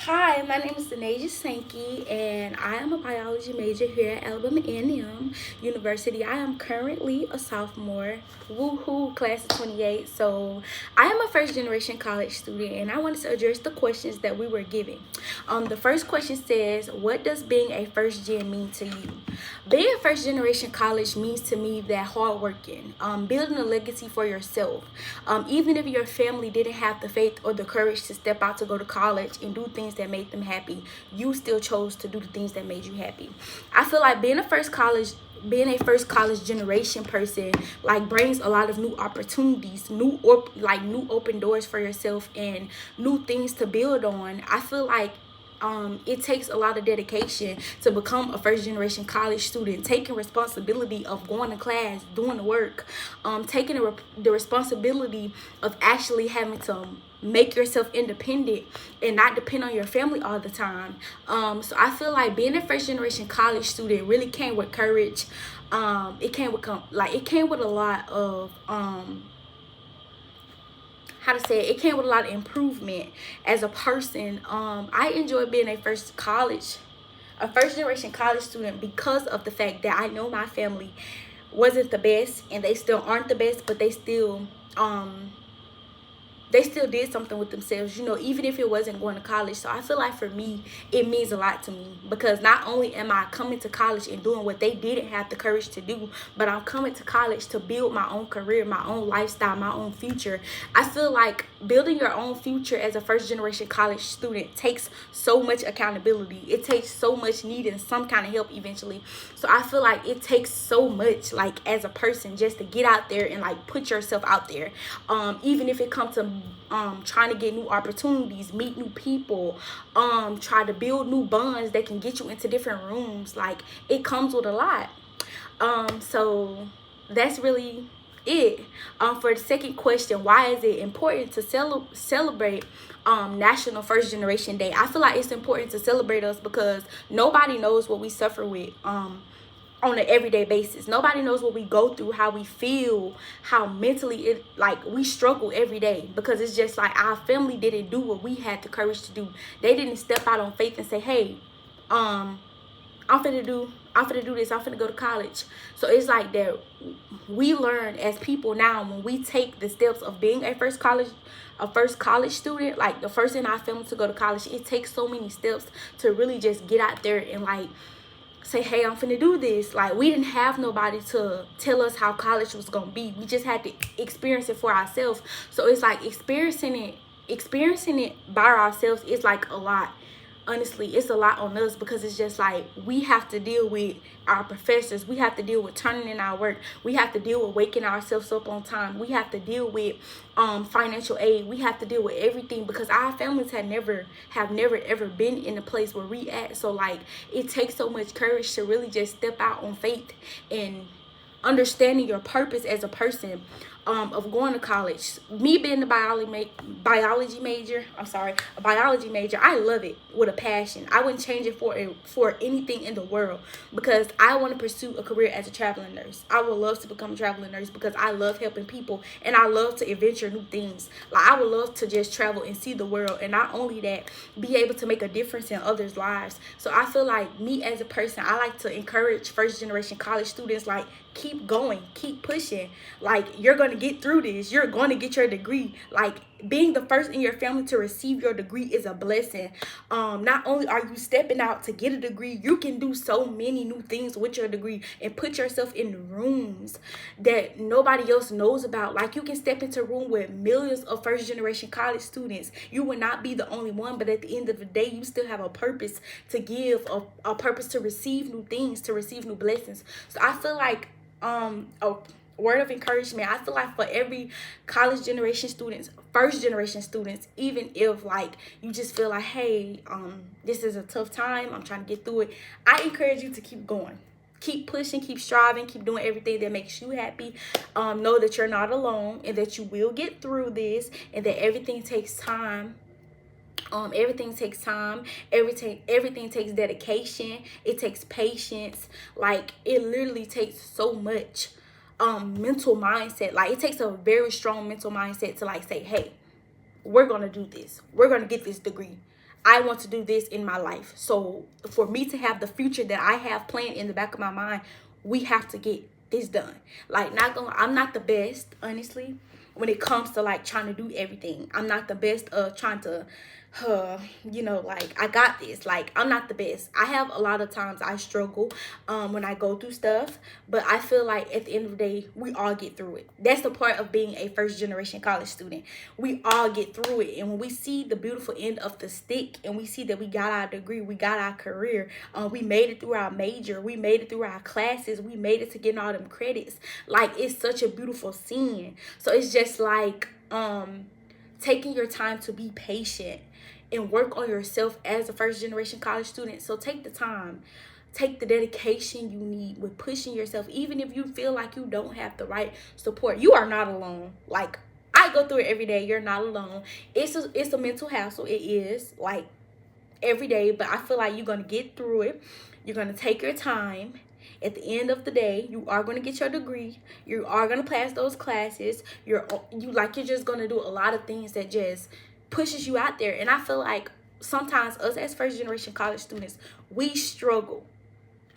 Hi, my name is Denasia Sankey, and I am a biology major here at Alabama A&M University. I am currently a sophomore. Woohoo, class of 28. So I am a first generation college student, and I wanted to address the questions that we were given. The first question says, what does being a first gen mean to you? Being a first generation college means to me that hard working, building a legacy for yourself. Even if your family didn't have the faith or the courage to step out to go to college and do things that made them happy, you still chose to do the things that made you happy. I feel like being a first college generation person like brings a lot of new opportunities, new open doors for yourself and new things to build on. I feel like it takes a lot of dedication to become a first generation college student, taking responsibility of going to class, doing the work, taking the responsibility of actually having to make yourself independent and not depend on your family all the time. So I feel like being a first generation college student really came with courage. It came with a lot of it came with a lot of improvement as a person. I enjoy being a first generation college student because of the fact that I know my family wasn't the best and they still aren't the best, but they still did something with themselves, even if it wasn't going to college. So I feel like for me, it means a lot to me because not only am I coming to college and doing what they didn't have the courage to do, but I'm coming to college to build my own career, my own lifestyle, my own future. I feel like building your own future as a first generation college student takes so much accountability. It takes so much needing some kind of help eventually. So I feel like it takes so much, like, as a person, just to get out there and like put yourself out there. Even if it comes to trying to get new opportunities, meet new people, try to build new bonds that can get you into different rooms. Like, it comes with a lot. So that's really it. For the second question, why is it important to celebrate National First Generation Day? I feel like it's important to celebrate us because nobody knows what we suffer with on an everyday basis. Nobody knows what we go through, how we feel, how mentally we struggle every day, because it's just like our family didn't do what we had the courage to do. They didn't step out on faith and say, hey, I'm finna do this, I'm finna go to college. So it's like that we learn as people now, when we take the steps of being a first college student, like the first in our family to go to college. It takes so many steps to really just get out there and like say, hey, I'm finna do this. Like, we didn't have nobody to tell us how college was gonna be. We just had to experience it for ourselves. So it's like experiencing it by ourselves is like a lot. Honestly, it's a lot on us because it's just like we have to deal with our professors. We have to deal with turning in our work. We have to deal with waking ourselves up on time. We have to deal with financial aid. We have to deal with everything because our families have never ever been in the place where we at. So like, it takes so much courage to really just step out on faith and understanding your purpose as a person, of going to college. Me being a biology major, I love it with a passion. I wouldn't change it for anything in the world because I want to pursue a career as a traveling nurse. I would love to become a traveling nurse because I love helping people and I love to adventure new things. Like, I would love to just travel and see the world, and not only that, be able to make a difference in others' lives. So I feel like me as a person, I like to encourage first generation college students, like, keep going, keep pushing. Like, you're going to get through this. You're going to get your degree. Like, being the first in your family to receive your degree is a blessing. Not only are you stepping out to get a degree, you can do so many new things with your degree and put yourself in rooms that nobody else knows about. Like, you can step into a room with millions of first generation college students. You will not be the only one, but at the end of the day, you still have a purpose to give, a purpose to receive new things, to receive new blessings. So I feel like a word of encouragement, I feel like for every college generation students, first generation students, even if like you just feel like, hey, this is a tough time, I'm trying to get through it, I encourage you to keep going, keep pushing, keep striving, keep doing everything that makes you happy. Know that you're not alone and that you will get through this, and that everything takes time. Everything takes time. Everything takes dedication. It takes patience. Like, it literally takes so much mental mindset. Like, it takes a very strong mental mindset to like say, hey, we're gonna do this, we're gonna get this degree. I want to do this in my life. So for me to have the future that I have planned in the back of my mind, we have to get this done. Like, I'm not the best, honestly, when it comes to like trying to do everything. I'm not the best of trying to like, I got this. Like, I'm not the best. I have a lot of times I struggle when I go through stuff, but I feel like at the end of the day, we all get through it. That's the part of being a first generation college student. We all get through it. And when we see the beautiful end of the stick, and we see that we got our degree, we got our career, we made it through our major, we made it through our classes, we made it to getting all them credits, like, it's such a beautiful scene. So it's just like taking your time to be patient and work on yourself as a first generation college student. So take the time, take the dedication you need with pushing yourself. Even if you feel like you don't have the right support, you are not alone. Like, I go through it every day. You're not alone. It's a mental hassle. It is, like, every day, but I feel like you're going to get through it. You're going to take your time. At the end of the day, you are going to get your degree. You are going to pass those classes. You're just going to do a lot of things that just pushes you out there. And I feel like sometimes us as first generation college students, we struggle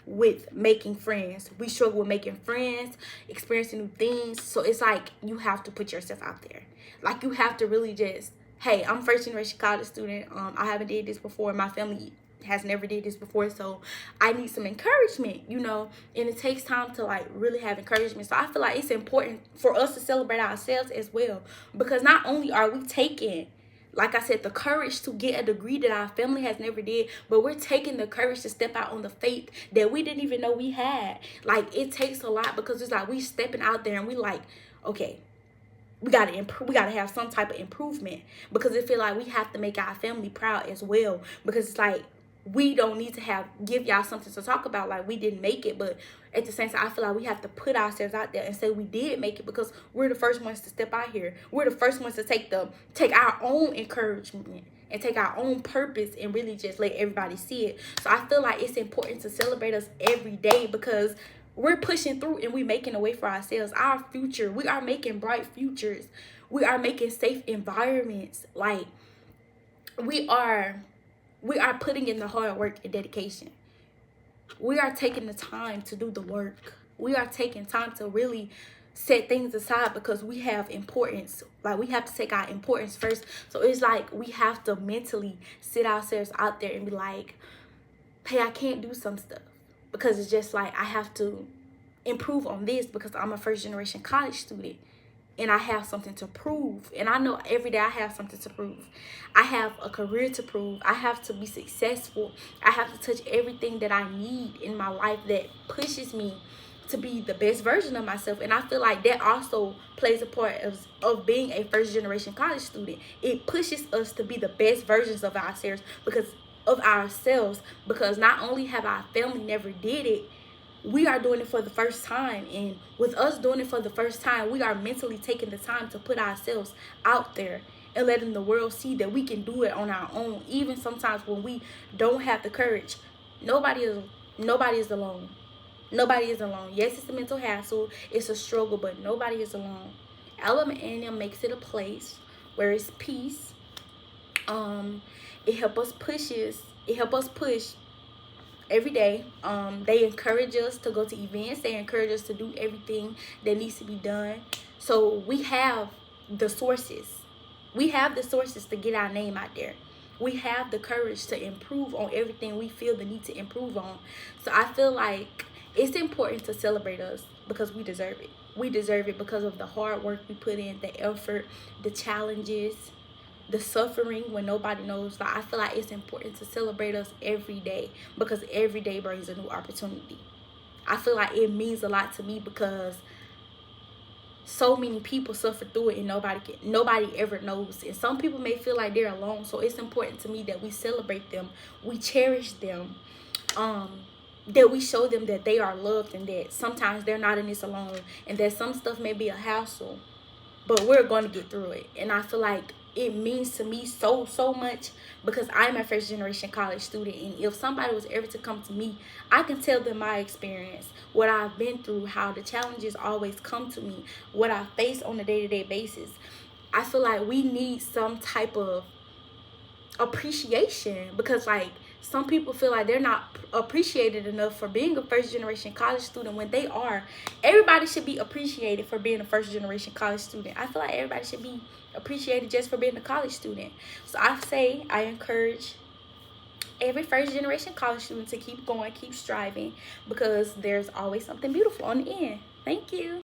with making friends. We struggle with making friends, experiencing new things. So it's like, you have to put yourself out there. Like, you have to really just, hey, I'm first generation college student. I haven't did this before. My family has never did this before, so I need some encouragement, and it takes time to like really have encouragement. So I feel like it's important for us to celebrate ourselves as well, because not only are we taking, like I said, the courage to get a degree that our family has never did, but we're taking the courage to step out on the faith that we didn't even know we had. Like, it takes a lot, because it's like we stepping out there and we like, okay, we gotta improve. We gotta have some type of improvement, because I feel like we have to make our family proud as well. Because it's like, we don't need to give y'all something to talk about like we didn't make it, but at the same time, I feel like we have to put ourselves out there and say we did make it, because we're the first ones to step out here. We're the first ones to take our own encouragement and take our own purpose and really just let everybody see it. So I feel like it's important to celebrate us every day, because we're pushing through and we're making a way for ourselves. Our future, we are making bright futures. We are making safe environments. Like, we are putting in the hard work and dedication. We are taking the time to do the work. We are taking time to really set things aside, because we have importance. Like, we have to take our importance first. So it's like we have to mentally sit ourselves out there and be like, hey, I can't do some stuff, because it's just like I have to improve on this, because I'm a first generation college student. And I have something to prove. And I know every day I have something to prove. I have a career to prove. I have to be successful. I have to touch everything that I need in my life that pushes me to be the best version of myself. And I feel like that also plays a part of being a first generation college student. It pushes us to be the best versions of ourselves, because not only have our family never did it, we are doing it for the first time. And with us doing it for the first time, we are mentally taking the time to put ourselves out there and letting the world see that we can do it on our own. Even sometimes when we don't have the courage, nobody is alone. Nobody is alone. Yes, it's a mental hassle, it's a struggle, but nobody is alone. Alabama A&M makes it a place where it's peace. It helps us push every day. They encourage us to go to events. They encourage us to do everything that needs to be done. So we have the sources. We have the sources to get our name out there. We have the courage to improve on everything we feel the need to improve on. So I feel like it's important to celebrate us, because we deserve it. We deserve it because of the hard work we put in, the effort, the challenges, the suffering when nobody knows. Like, I feel like it's important to celebrate us every day, because every day brings a new opportunity. I feel like it means a lot to me, because so many people suffer through it and nobody ever knows. And some people may feel like they're alone. So it's important to me that we celebrate them, we cherish them, that we show them that they are loved, and that sometimes they're not in this alone, and that some stuff may be a hassle, but we're going to get through it. And I feel like it means to me so much, because I'm a first generation college student. And if somebody was ever to come to me, I can tell them my experience, what I've been through, how the challenges always come to me, what I face on a day-to-day basis. I feel like we need some type of appreciation, because like some people feel like they're not appreciated enough for being a first generation college student when they are. Everybody should be appreciated for being a first generation college student. I feel like everybody should be appreciated just for being a college student. So I encourage every first generation college student to keep going, keep striving, because there's always something beautiful on the end. Thank you.